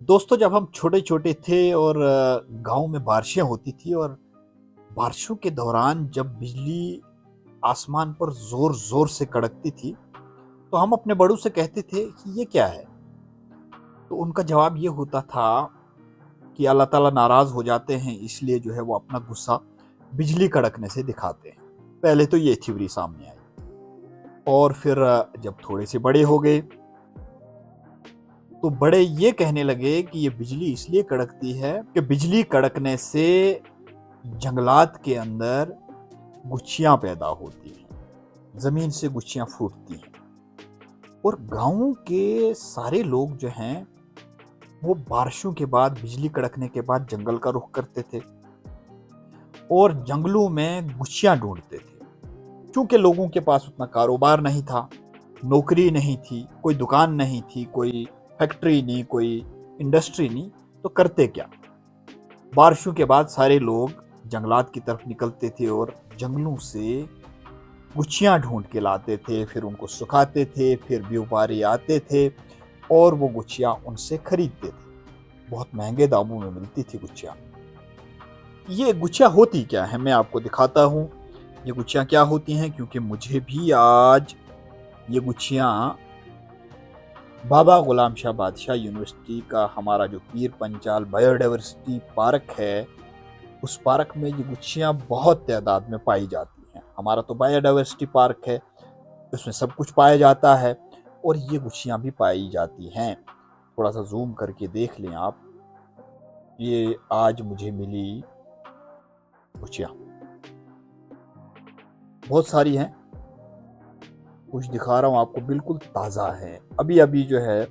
दोस्तों, जब हम छोटे छोटे थे और गांव में बारिशें होती थी और बारिशों के दौरान जब बिजली आसमान पर जोर जोर से कड़कती थी, तो हम अपने बड़ों से कहते थे कि ये क्या है। तो उनका जवाब ये होता था कि अल्लाह ताला नाराज हो जाते हैं, इसलिए जो है वो अपना गुस्सा बिजली कड़कने से दिखाते हैं। पहले तो ये थ्योरी सामने आई और फिर जब थोड़े से बड़े हो गए तो बड़े ये कहने लगे कि ये बिजली इसलिए कड़कती है कि बिजली कड़कने से जंगलात के अंदर गुच्छियां पैदा होती हैं, जमीन से गुच्छियां फूटती हैं और गांव के सारे लोग जो हैं वो बारिशों के बाद, बिजली कड़कने के बाद जंगल का रुख करते थे और जंगलों में गुच्छियां ढूंढते थे। क्योंकि लोगों के पास उतना कारोबार नहीं था, नौकरी नहीं थी, कोई दुकान नहीं थी, कोई फैक्ट्री नहीं, कोई इंडस्ट्री नहीं, तो करते क्या। बारिशों के बाद सारे लोग जंगलात की तरफ निकलते थे और जंगलों से गुच्छियां ढूंढ के लाते थे, फिर उनको सुखाते थे, फिर व्यापारी आते थे और वो गुच्छियां उनसे खरीदते थे। बहुत महंगे दामों में मिलती थी गुच्छियां। ये गुच्छियां होती क्या है, मैं आपको दिखाता हूँ ये गुच्छियां क्या होती हैं, क्योंकि मुझे भी आज ये गुच्छियां बाबा गुलाम शाह बादशाह यूनिवर्सिटी का हमारा जो पीर पंचाल बायोडाइवर्सिटी पार्क है, उस पार्क में ये गुच्छियां बहुत तादाद में पाई जाती हैं। हमारा तो बायोडाइवर्सिटी पार्क है, उसमें सब कुछ पाया जाता है और ये गुच्छियां भी पाई जाती हैं। थोड़ा सा जूम करके देख लें आप, ये आज मुझे मिली गुच्छियां बहुत सारी हैं। कुछ दिखा रहा हूँ आपको, बिल्कुल ताज़ा है, अभी अभी जो है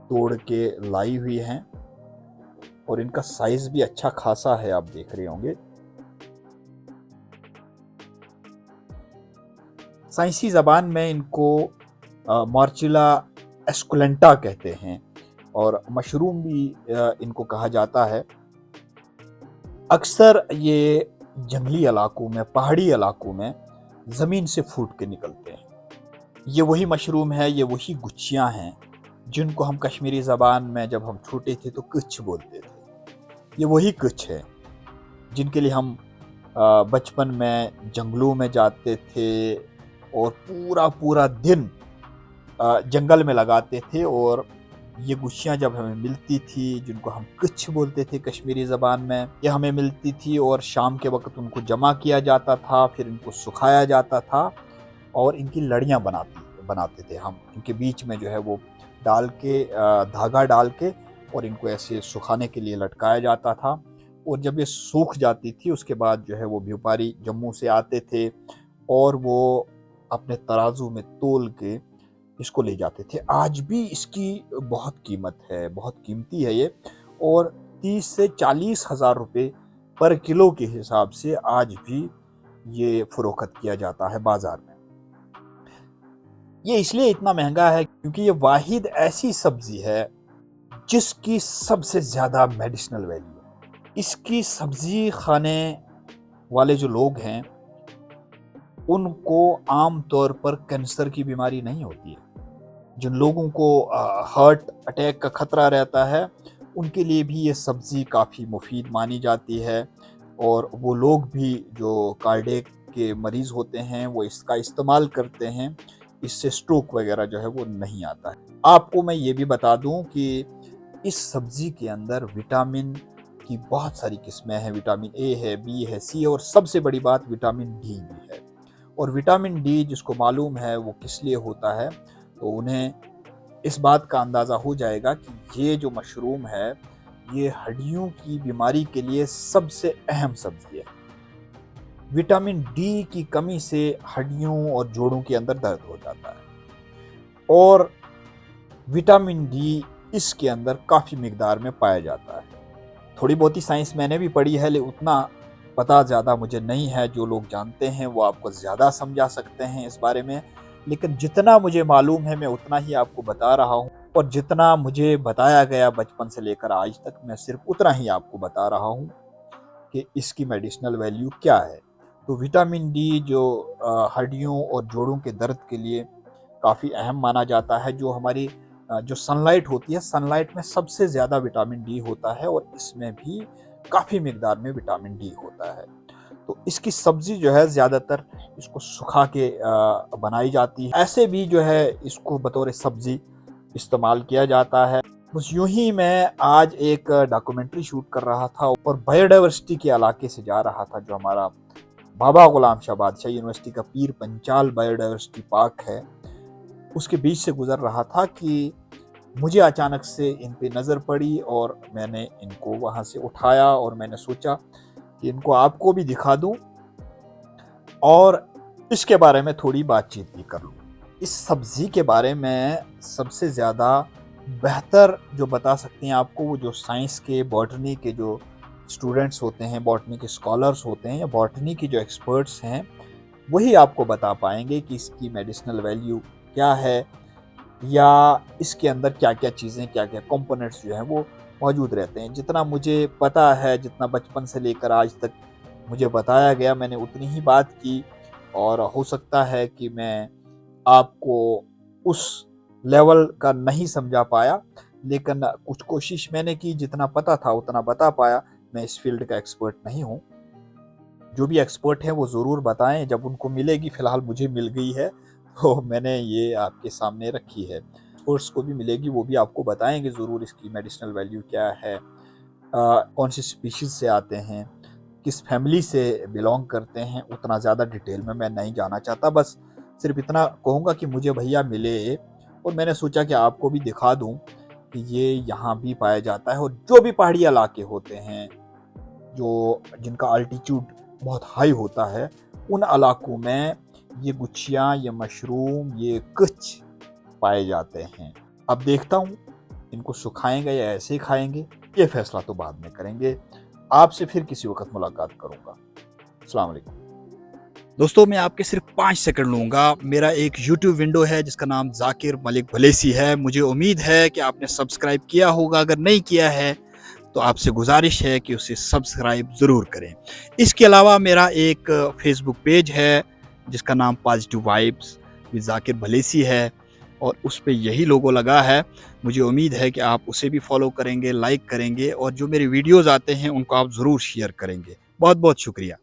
तोड़ के लाई हुई हैं और इनका साइज भी अच्छा खासा है, आप देख रहे होंगे। साइंसी जबान में इनको मार्चिला एस्कुलेंटा कहते हैं और मशरूम भी इनको कहा जाता है। अक्सर ये जंगली इलाकों में, पहाड़ी इलाकों में ज़मीन से फूट के निकलते हैं। ये वही मशरूम है, ये वही गुच्छियां हैं जिनको हम कश्मीरी ज़बान में जब हम छोटे थे तो कुछ बोलते थे। ये वही कुछ है जिनके लिए हम बचपन में जंगलों में जाते थे और पूरा पूरा दिन जंगल में लगाते थे और ये गुच्छियाँ जब हमें मिलती थी, जिनको हम कुछ बोलते थे कश्मीरी ज़बान में, ये हमें मिलती थी और शाम के वक्त उनको जमा किया जाता था, फिर इनको सुखाया जाता था और इनकी लड़ियाँ बनाते थे हम। इनके बीच में जो है वो डाल के धागा डाल के और इनको ऐसे सुखाने के लिए लटकाया जाता था और जब ये सूख जाती थी उसके बाद जो है वो व्यापारी जम्मू से आते थे और वो अपने तराजू में तोल के इसको ले जाते थे। आज भी इसकी बहुत कीमत है, बहुत कीमती है ये, और 30 से 40 हज़ार रुपये पर किलो के हिसाब से आज भी ये फरोख्त किया जाता है बाजार में। ये इसलिए इतना महंगा है क्योंकि ये वाहिद ऐसी सब्जी है जिसकी सबसे ज्यादा मेडिसिनल वैल्यू है। इसकी सब्जी खाने वाले जो लोग हैं उनको आम तौर पर कैंसर की बीमारी नहीं होती है। जिन लोगों को हार्ट अटैक का खतरा रहता है उनके लिए भी ये सब्जी काफ़ी मुफीद मानी जाती है और वो लोग भी जो कार्डियक के मरीज़ होते हैं वो इसका इस्तेमाल करते हैं। इससे स्ट्रोक वगैरह जो है वो नहीं आता है। आपको मैं ये भी बता दूं कि इस सब्जी के अंदर विटामिन की बहुत सारी किस्में हैं। विटामिन ए है, बी है, सी है और सबसे बड़ी बात विटामिन डी भी है। और विटामिन डी जिसको मालूम है वो किस लिए होता है, तो उन्हें इस बात का अंदाज़ा हो जाएगा कि ये जो मशरूम है ये हड्डियों की बीमारी के लिए सबसे अहम सब्जी है। विटामिन डी की कमी से हड्डियों और जोड़ों के अंदर दर्द हो जाता है और विटामिन डी इसके अंदर काफ़ी मिकदार में पाया जाता है। थोड़ी बहुत ही साइंस मैंने भी पढ़ी है, लेकिन उतना पता ज़्यादा मुझे नहीं है। जो लोग जानते हैं वो आपको ज़्यादा समझा सकते हैं इस बारे में, लेकिन जितना मुझे मालूम है मैं उतना ही आपको बता रहा हूँ और जितना मुझे बताया गया बचपन से लेकर आज तक मैं सिर्फ उतना ही आपको बता रहा हूँ कि इसकी मेडिसिनल वैल्यू क्या है। तो विटामिन डी जो हड्डियों और जोड़ों के दर्द के लिए काफ़ी अहम माना जाता है। जो हमारी जो सनलाइट होती है, सनलाइट में सबसे ज़्यादा विटामिन डी होता है और इसमें भी काफ़ी मिकदार में विटामिन डी होता है। तो इसकी सब्ज़ी जो है ज़्यादातर इसको सुखा के बनाई जाती है। ऐसे भी जो है इसको बतौर सब्ज़ी इस्तेमाल किया जाता है। बस यूँ ही मैं आज एक डॉक्यूमेंट्री शूट कर रहा था और बायोडायवर्सिटी के इलाके से जा रहा था, जो हमारा बाबा गुलाम शाह बादशाह यूनिवर्सिटी का पीर पंचाल बायोडायवर्सिटी पार्क है, उसके बीच से गुजर रहा था कि मुझे अचानक से इन पे नज़र पड़ी और मैंने इनको वहाँ से उठाया और मैंने सोचा कि इनको आपको भी दिखा दूं और इसके बारे में थोड़ी बातचीत भी कर लूं। इस सब्ज़ी के बारे में सबसे ज़्यादा बेहतर जो बता सकते हैं आपको, वो जो साइंस के, बॉटनी के जो स्टूडेंट्स होते हैं, बॉटनी के स्कॉलर्स होते हैं या बॉटनी के जो एक्सपर्ट्स हैं, वही आपको बता पाएंगे कि इसकी मेडिसिनल वैल्यू क्या है या इसके अंदर क्या-क्या चीज़ें, क्या-क्या कंपोनेंट्स जो हैं वो मौजूद रहते हैं। जितना मुझे पता है, जितना बचपन से लेकर आज तक मुझे बताया गया, मैंने उतनी ही बात की और हो सकता है कि मैं आपको उस लेवल का नहीं समझा पाया, लेकिन कुछ कोशिश मैंने की, जितना पता था उतना बता पाया। मैं इस फील्ड का एक्सपर्ट नहीं हूँ। जो भी एक्सपर्ट हैं वो ज़रूर बताएँ जब उनको मिलेगी, फ़िलहाल मुझे मिल गई है तो मैंने ये आपके सामने रखी है। एक्सपर्ट्स को भी मिलेगी, वो भी आपको बताएँगे ज़रूर इसकी मेडिसिनल वैल्यू क्या है, कौन सी स्पीशीज़ से आते हैं, किस फैमिली से बिलॉन्ग करते हैं, उतना ज़्यादा डिटेल में मैं नहीं जाना चाहता। बस सिर्फ इतना कहूँगा कि मुझे भैया मिले और मैंने सोचा कि आपको भी दिखा दूँ कि ये यहाँ भी पाया जाता है। और जो भी पहाड़ी इलाके होते हैं, जो जिनका अल्टीट्यूड बहुत हाई होता है, उन इलाकों में ये गुच्छियाँ, ये मशरूम, ये कुछ पाए जाते हैं। अब देखता हूँ इनको सुखाएँगे या ऐसे ही खाएँगे, ये फैसला तो बाद में करेंगे। आपसे फिर किसी वक़्त मुलाकात करूँगा। अस्सलाम वालेकुम। दोस्तों, मैं आपके सिर्फ 5 सेकंड लूँगा। मेरा एक यूट्यूब विंडो है जिसका नाम ज़ाकिर मलिक भलेसी है। मुझे उम्मीद है कि आपने सब्सक्राइब किया होगा। अगर नहीं किया है तो आपसे गुजारिश है कि उसे सब्सक्राइब ज़रूर करें। इसके अलावा मेरा एक फेसबुक पेज है जिसका नाम पॉजिटिव वाइब्स विद ज़ाकिर भलेसी है और उस पे यही लोगो लगा है। मुझे उम्मीद है कि आप उसे भी फॉलो करेंगे, लाइक करेंगे और जो मेरे वीडियोज़ आते हैं उनको आप ज़रूर शेयर करेंगे। बहुत-बहुत शुक्रिया।